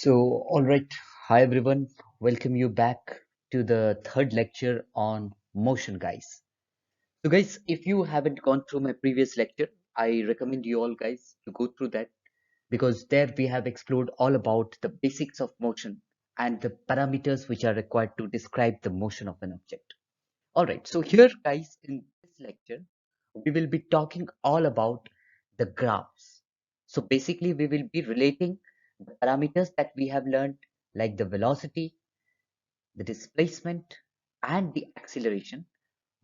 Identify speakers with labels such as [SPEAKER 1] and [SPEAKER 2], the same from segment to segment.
[SPEAKER 1] All right, hi everyone, welcome you back to the third lecture on motion, guys. Guys, if you haven't gone through my previous lecture, I recommend you all guys to go through that because there we have explored all about the basics of motion and the parameters which are required to describe the motion of an object. All right, so here, guys, in this lecture, we will be talking all about the graphs. So basically, we will be relating the parameters that we have learned, like the velocity, the displacement, and the acceleration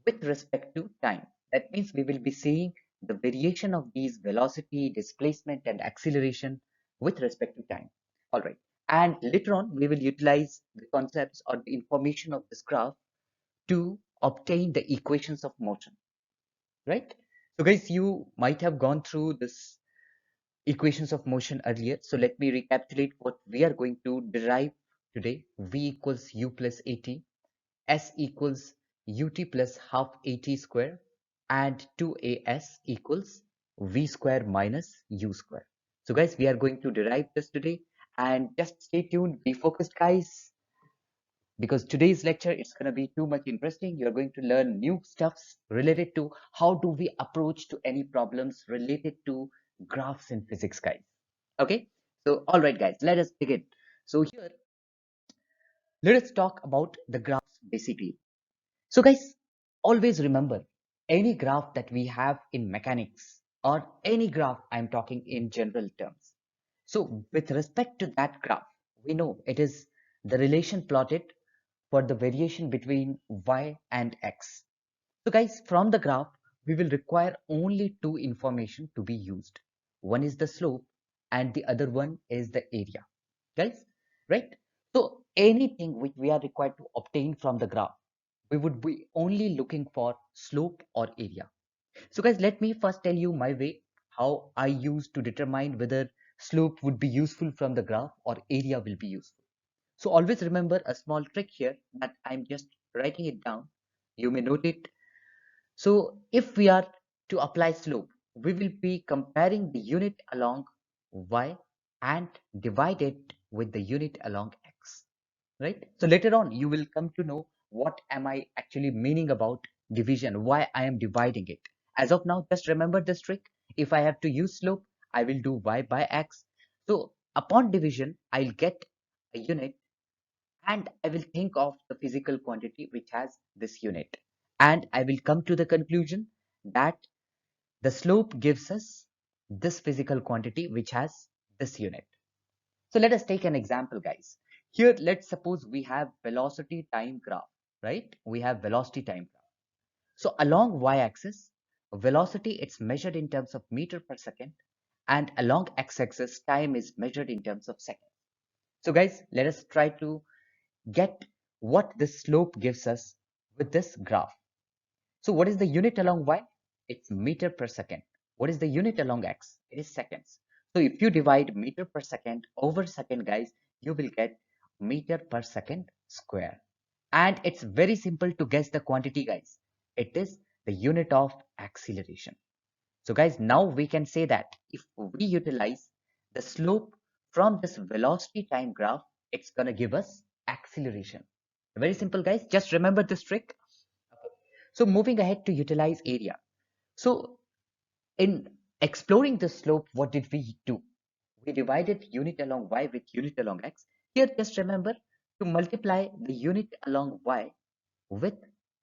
[SPEAKER 1] with respect to time. That means we will be seeing the variation of these velocity, displacement, and acceleration with respect to time. All right. And later on, we will utilize the concepts or the information of this graph to obtain the equations of motion, right? So guys, you might have gone through this equations of motion earlier. So let me recapitulate what we are going to derive today. V equals u plus at, s equals ut plus half at square, and 2as equals v square minus u square. So guys, we are going to derive this today, and just stay tuned, be focused guys, because today's lecture is going to be too much interesting. You're going to learn new stuffs related to how do we approach to any problems related to graphs in physics, guys. Okay, so all right guys, let us begin. So here, let us talk about the graphs basically. So guys, always remember, any graph that we have in mechanics or any graph, I'm talking in general terms. So with respect to that graph, we know it is the relation plotted for the variation between y and x. So guys, from the graph, we will require only two information to be used. One is the slope and the other one is the area. Guys, right? So anything which we are required to obtain from the graph, we would be only looking for slope or area. So guys, let me first tell you my way, how I use to determine whether slope would be useful from the graph or area will be useful. So always remember a small trick here that I'm just writing it down. You may note it. So if we are to apply slope, we will be comparing the unit along y and divide it with the unit along x, right? So later on, you will come to know what am I actually meaning about division, why I am dividing it. As of now, just remember this trick. If I have to use slope, I will do y by x. So upon division, I'll get a unit and I will think of the physical quantity which has this unit. And I will come to the conclusion that the slope gives us this physical quantity which has this unit. So let us take an example, guys. Here, let's suppose we have velocity time graph, right? We have velocity time graph. So along y-axis, velocity it's measured in terms of meter per second, and along x-axis, time is measured in terms of seconds. So guys, let us try to get what this slope gives us with this graph. So what is the unit along y? It's meter per second. What is the unit along x? It is seconds. So if you divide meter per second over second, guys, you will get meter per second square. And it's very simple to guess the quantity, guys. It is the unit of acceleration. So guys, now we can say that if we utilize the slope from this velocity time graph, it's going to give us acceleration. Very simple, guys. Just remember this trick. So moving ahead to utilize area. So in exploring the slope, what did we do? We divided unit along y with unit along x. Here, just remember to multiply the unit along y with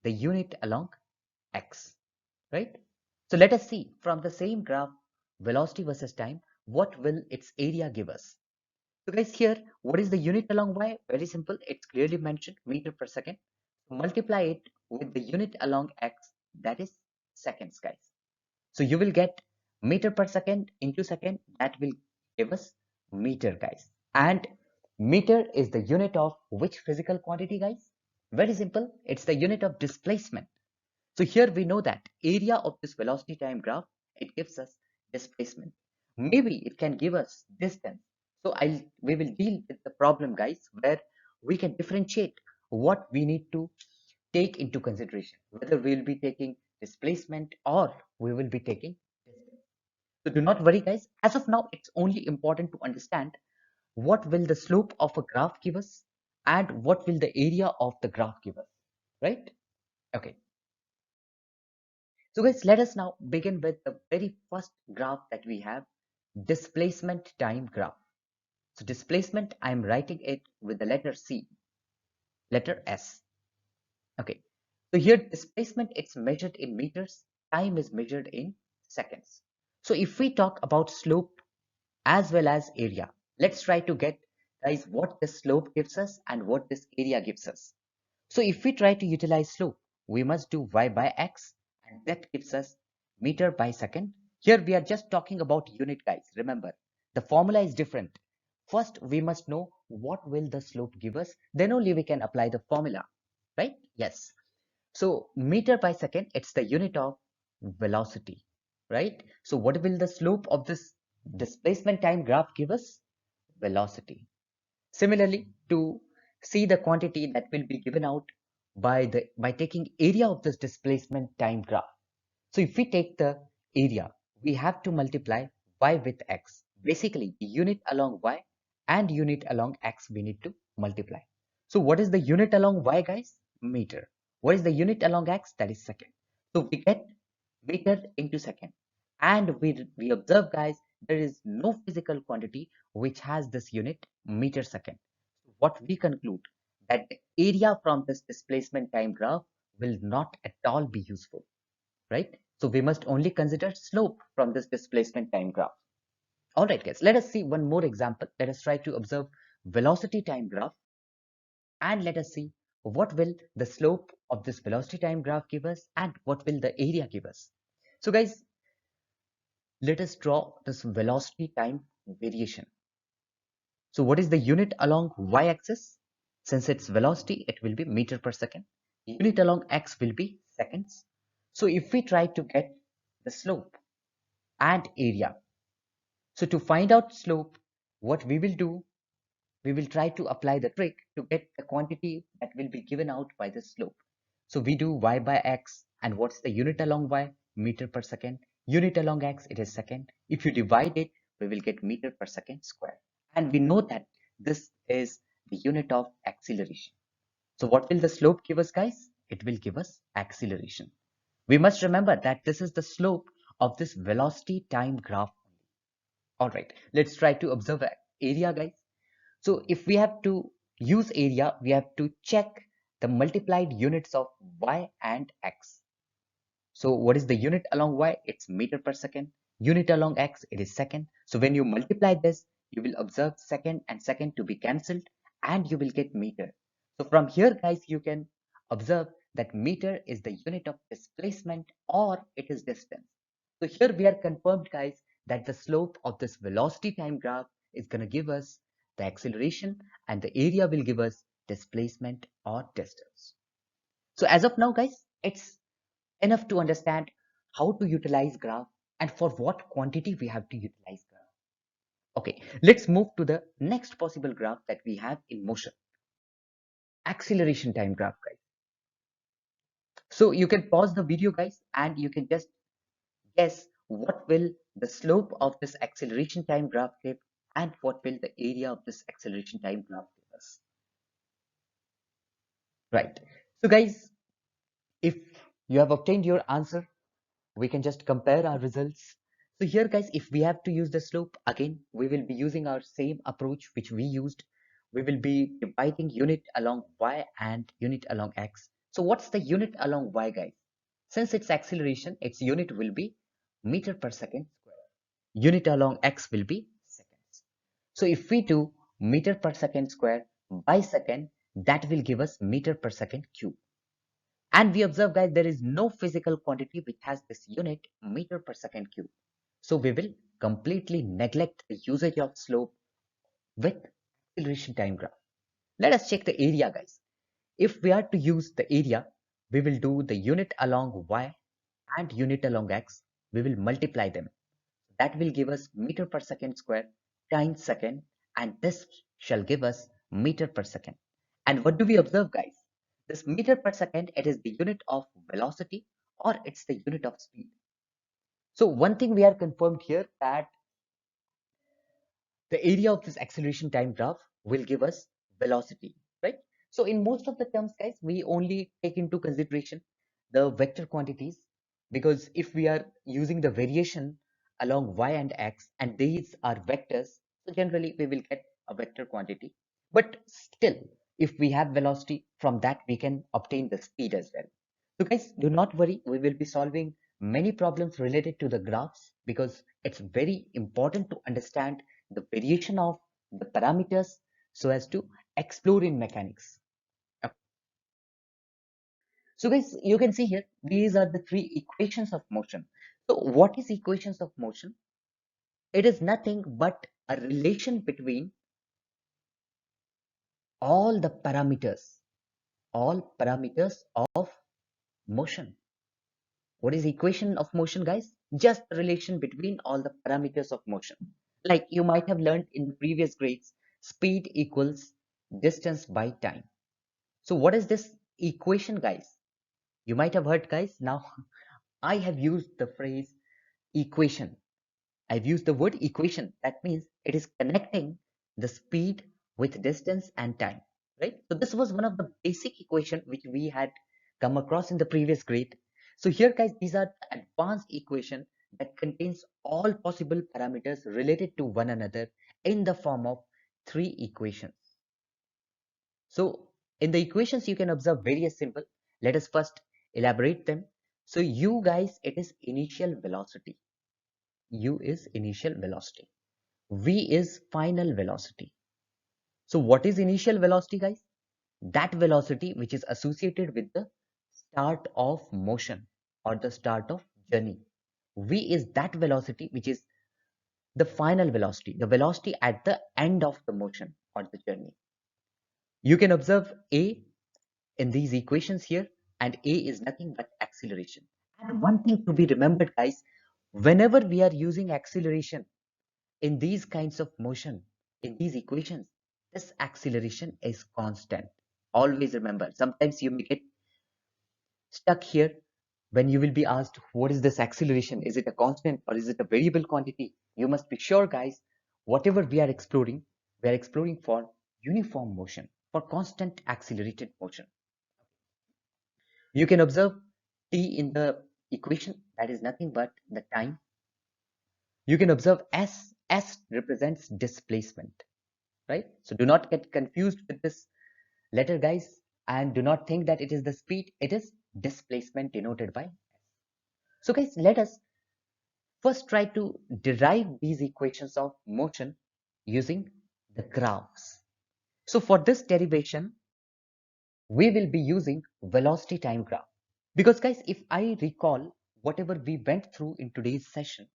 [SPEAKER 1] the unit along x, right? So let us see from the same graph, velocity versus time, what will its area give us? So guys, here, what is the unit along y? Very simple. It's clearly mentioned, meter per second. Multiply it with the unit along x, that is seconds, guys. So you will get meter per second into second, that will give us meter, guys. And meter is the unit of which physical quantity, guys? Very simple. It's the unit of displacement. So here we know that area of this velocity time graph, it gives us displacement. Maybe it can give us distance. So we will deal with the problem, guys, where we can differentiate what we need to take into consideration, whether we will be taking displacement or we will be taking distance. So do not worry, guys. As of now, it's only important to understand what will the slope of a graph give us, and what will the area of the graph give us, right? Okay. So guys, let us now begin with the very first graph that we have, displacement time graph. So displacement, I'm writing it with the letter C, letter S. Okay. So here displacement, it's measured in meters, time is measured in seconds. So if we talk about slope as well as area, let's try to get guys what the slope gives us and what this area gives us. So if we try to utilize slope, we must do y by x, and that gives us meter by second. Here we are just talking about unit, guys. Remember, the formula is different. First, we must know what will the slope give us. Then only we can apply the formula, right? Yes. So meter by second, it's the unit of velocity, right? So what will the slope of this displacement time graph give us? Velocity. Similarly, to see the quantity that will be given out by taking area of this displacement time graph. So if we take the area, we have to multiply y with x. Basically, the unit along y and unit along x we need to multiply. So what is the unit along y, guys? Meter. What is the unit along x? That is second. So we get meter into second. And we observe, guys, there is no physical quantity which has this unit meter second. What we conclude that the area from this displacement time graph will not at all be useful, right? So we must only consider slope from this displacement time graph. All right, guys, let us see one more example. Let us try to observe velocity time graph, and let us see what will the slope of this velocity time graph give us and what will the area give us. So guys, let us draw this velocity time variation. So what is the unit along y-axis? Since it's velocity, it will be meter per second. Unit along x will be seconds. So if we try to get the slope and area, so to find out slope, what we will do, we will try to apply the trick to get the quantity that will be given out by the slope. So we do y by x, and what's the unit along y? Meter per second. Unit along x, it is second. If you divide it, we will get meter per second square. And we know that this is the unit of acceleration. So what will the slope give us, guys? It will give us acceleration. We must remember that this is the slope of this velocity time graph. All right, let's try to observe area, guys. So if we have to use area, we have to check the multiplied units of y and x. So what is the unit along y? It's meter per second. Unit along x, it is second. So when you multiply this, you will observe second and second to be cancelled, and you will get meter. So from here, guys, you can observe that meter is the unit of displacement, or it is distance. So here we are confirmed, guys, that the slope of this velocity time graph is going to give us the acceleration, and the area will give us displacement or distance. So as of now, guys, it's enough to understand how to utilize graph and for what quantity we have to utilize graph. Okay, let's move to the next possible graph that we have in motion. Acceleration time graph, guys. So you can pause the video, guys, and you can just guess what will the slope of this acceleration time graph give and what will the area of this acceleration time graph give us. Right. So guys, if you have obtained your answer, we can just compare our results. So here, guys, if we have to use the slope, again, we will be using our same approach which we used. We will be dividing unit along y and unit along x. So what's the unit along y, guys? Since it's acceleration, its unit will be meter per second square. Unit along x will be seconds. So if we do meter per second square by second, that will give us meter per second cube. And we observe, guys, there is no physical quantity which has this unit meter per second cube. So we will completely neglect the usage of slope with acceleration time graph. Let us check the area, guys. If we are to use the area, we will do the unit along y and unit along x. We will multiply them. That will give us meter per second square times second, and this shall give us meter per second. And what do we observe, guys? This meter per second, it is the unit of velocity, or it's the unit of speed. So one thing we are confirmed here, that the area of this acceleration time graph will give us velocity, right? So in most of the terms, guys, we only take into consideration the vector quantities, because if we are using the variation along y and x and these are vectors, so generally we will get a vector quantity. But still, if we have velocity, from that we can obtain the speed as well. So guys, do not worry, we will be solving many problems related to the graphs, because it's very important to understand the variation of the parameters so as to explore in mechanics. Okay. So guys, you can see here, these are the three equations of motion. So what is equations of motion? It is nothing but a relation between all the all parameters of motion. What is equation of motion, guys? Just the relation between all the parameters of motion. Like you might have learned in the previous grades, speed equals distance by time. So what is this equation, guys? You might have heard, guys. Now I have used the phrase equation. I've used the word equation. That means it is connecting the speed with distance and time, right? So this was one of the basic equation which we had come across in the previous grade. So here, guys, these are the advanced equation that contains all possible parameters related to one another in the form of three equations. So in the equations, you can observe various simple. Let us first elaborate them. So u, guys, it is initial velocity. U is initial velocity. V is final velocity. So what is initial velocity, guys? That velocity which is associated with the start of motion or the start of journey. V is that velocity which is the final velocity, the velocity at the end of the motion or the journey. You can observe A in these equations here, and A is nothing but acceleration. And one thing to be remembered, guys, whenever we are using acceleration in these kinds of motion, in these equations, this acceleration is constant. Always remember, sometimes you may get stuck here when you will be asked, what is this acceleration? Is it a constant or is it a variable quantity? You must be sure, guys, whatever we are exploring for uniform motion, for constant accelerated motion. You can observe t in the equation, that is nothing but the time. You can observe s represents displacement, right? So do not get confused with this letter, guys, and do not think that it is the speed. It is displacement denoted by s. So guys, let us first try to derive these equations of motion using the graphs. So for this derivation, we will be using velocity time graph. Because guys, if I recall whatever we went through in today's session,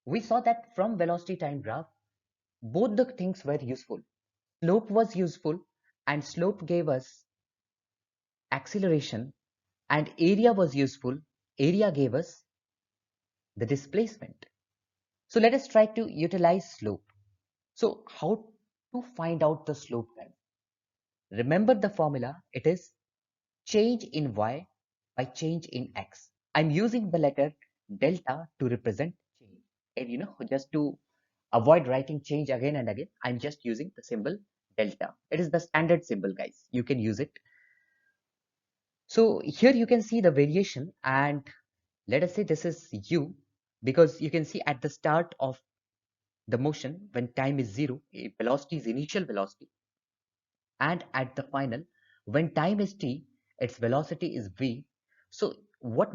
[SPEAKER 1] we saw that from velocity time graph, both the things were useful. Slope was useful, and slope gave us acceleration, and area was useful. Area gave us the displacement. So let us try to utilize slope. So how to find out the slope, guys? Remember the formula. It is change in y by change in x. I'm using the letter delta to represent change. And just to avoid writing change again and again, I'm just using the symbol delta. It is the standard symbol, guys. You can use it. So here you can see the variation, and let us say this is u, because you can see at the start of the motion when time is 0, velocity is initial velocity, and at the final when time is t, its velocity is v. So what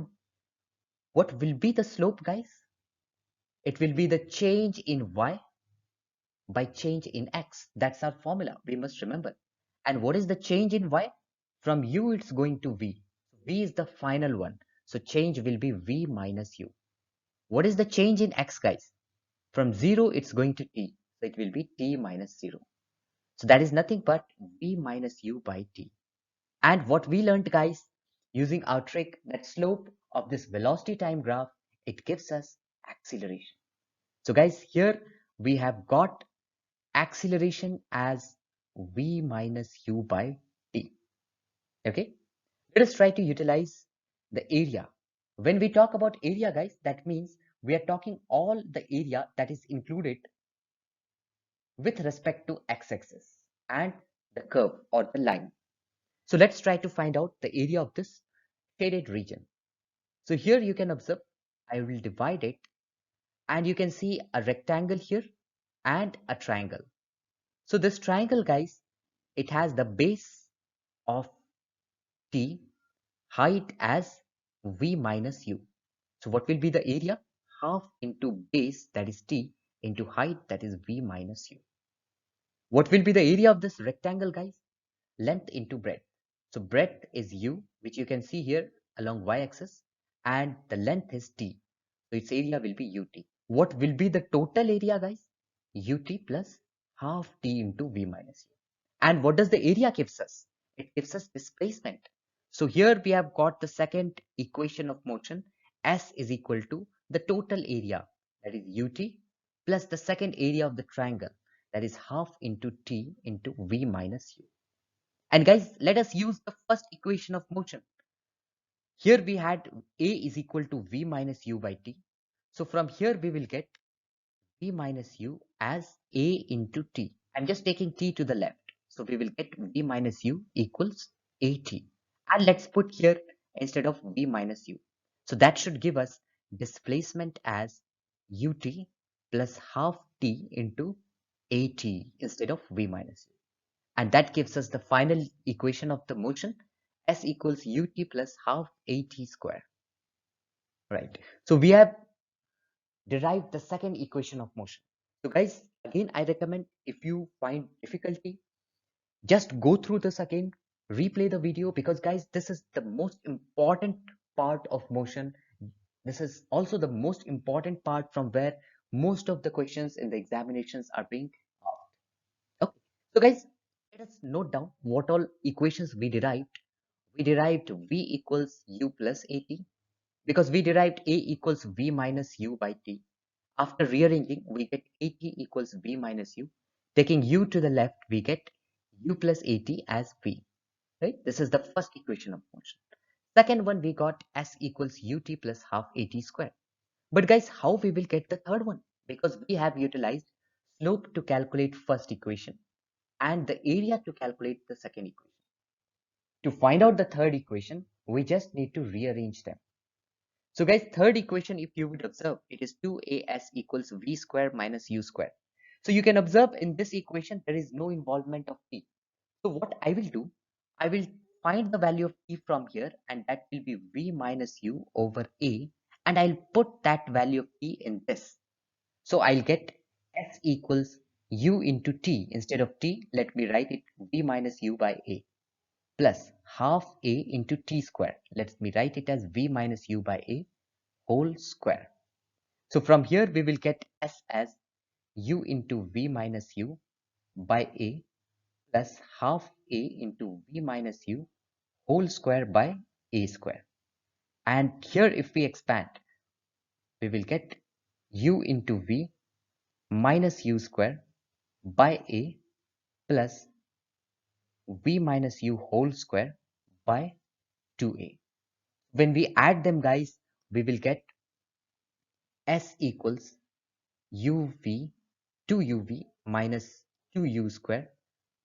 [SPEAKER 1] will be the slope, guys? It will be the change in y by change in x. That's our formula, we must remember. And what is the change in y? From u it's going to v. V is the final one, so change will be v minus u. What is the change in x, guys? From 0 it's going to t, so it will be t minus 0. So that is nothing but v minus u by t. And what we learned, guys, using our trick, that slope of this velocity time graph, it gives us acceleration. So guys, here we have got acceleration as v minus u by t. Okay, let us try to utilize the area. When we talk about area, guys, that means we are talking all the area that is included with respect to x-axis and the curve or the line. So let's try to find out the area of this shaded region. So here you can observe, I will divide it and you can see a rectangle here and a triangle. So this triangle, guys, it has the base of t, height as v minus u. So what will be the area? Half into base, that is t, into height, that is v minus u. What will be the area of this rectangle, guys? Length into breadth. So breadth is u, which you can see here along y-axis, and the length is t. So its area will be ut. What will be the total area, guys? Ut plus half t into v minus u. And what does the area gives us? It gives us displacement. So here we have got the second equation of motion. S is equal to the total area, that is ut, plus the second area of the triangle, that is half into t into v minus u. And guys, let us use the first equation of motion. Here we had A is equal to V minus U by T. So from here we will get V minus U as A into T. I'm just taking T to the left. So we will get V minus U equals AT. And let's put here instead of V minus U. So that should give us displacement as UT plus half T into AT instead of V minus U. And that gives us the final equation of the motion, S equals ut plus half at square, right? So we have derived the second equation of motion. So guys, again, I recommend if you find difficulty, just go through this again, replay the video, because guys, this is the most important part of motion. This is also the most important part from where most of the questions in the examinations are being asked. Okay, so guys, let us note down what all equations we derived. We derived v equals u plus at because we derived a equals v minus u by t. After rearranging, we get at equals v minus u. Taking u to the left, we get u plus at as v. Right? This is the first equation of motion. Second one, we got s equals ut plus half at square. But guys, how we will get the third one? Because we have utilized slope to calculate first equation and the area to calculate the second equation. To find out the third equation, we just need to rearrange them. So guys, third equation, if you would observe, it is 2as equals v square minus u square. So you can observe in this equation, there is no involvement of t. So what I will do, I will find the value of t from here, and that will be v minus u over a, and I'll put that value of t in this. So I'll get s equals u into t. Instead of t, let me write it v minus u by a, plus half a into t square. Let me write it as v minus u by a whole square. So from here we will get s as u into v minus u by a plus half a into v minus u whole square by a square. And here if we expand, we will get u into v minus u square by a plus v minus u whole square by 2a. When we add them, guys, we will get s equals uv 2uv minus 2u square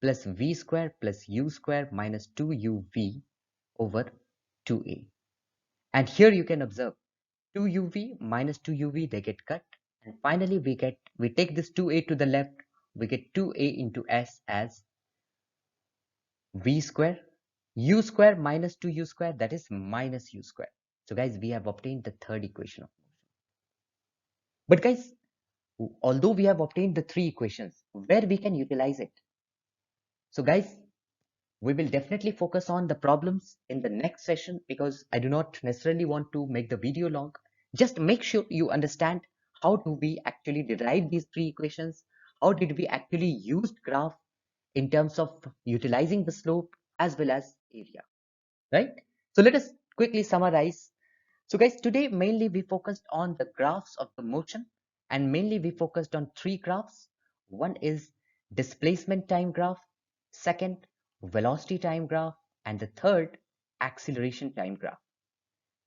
[SPEAKER 1] plus v square plus u square minus 2uv over 2a. And here you can observe 2uv minus 2uv, they get cut. And finally we take this 2a to the left, we get 2a into s as v square, u square minus 2u square, that is minus u square. So guys, we have obtained the third equation of motion. But guys, although we have obtained the three equations, where we can utilize it? So guys, we will definitely focus on the problems in the next session because I do not necessarily want to make the video long. Just make sure you understand how do we actually derive these three equations, how did we actually use graph in terms of utilizing the slope as well as area, right? So let us quickly summarize. So guys, today mainly we focused on the graphs of the motion, and mainly we focused on three graphs. One is displacement time graph, second velocity time graph, and the third acceleration time graph.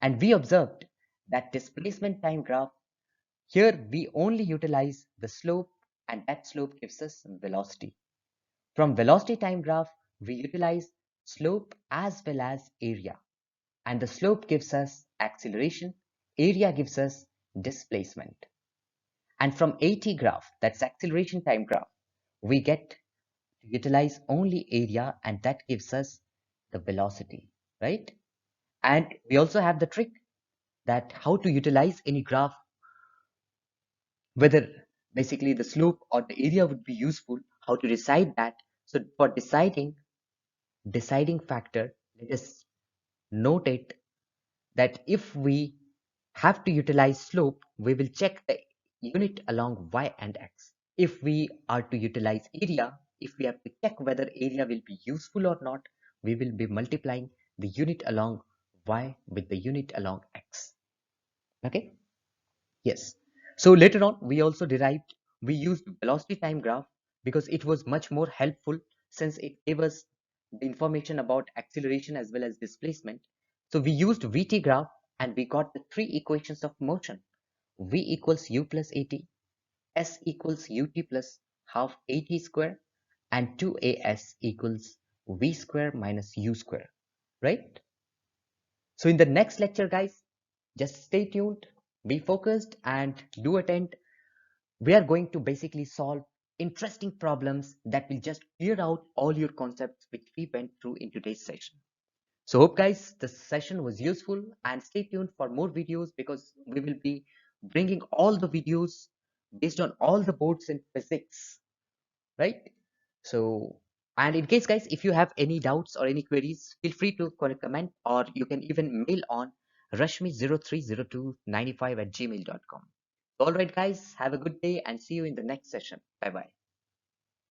[SPEAKER 1] And we observed that displacement time graph, here we only utilize the slope and that slope gives us velocity. From velocity time graph, we utilize slope as well as area, and the slope gives us acceleration, area gives us displacement. And from AT graph, that's acceleration time graph, we get to utilize only area, and that gives us the velocity, right? And we also have the trick that how to utilize any graph, whether basically the slope or the area would be useful, how to decide that. So for deciding factor, let us note it that if we have to utilize slope, we will check the unit along y and x. If we are to utilize area, if we have to check whether area will be useful or not, we will be multiplying the unit along y with the unit along x. Okay? Yes. So later on, we used velocity time graph because it was much more helpful since it gave us the information about acceleration as well as displacement. So we used VT graph and we got the three equations of motion. V equals U plus AT, S equals UT plus half AT square, and 2AS equals V square minus U square, right? So in the next lecture, guys, just stay tuned, be focused, and do attend. We are going to basically solve interesting problems that will just clear out all your concepts which we went through in today's session. So hope guys the session was useful, and stay tuned for more videos because we will be bringing all the videos based on all the boards in physics, right? So, and in case guys, if you have any doubts or any queries, feel free to comment, or you can even mail on rashmi030295 at gmail.com. All right, guys, have a good day and see you in the next session. Bye bye.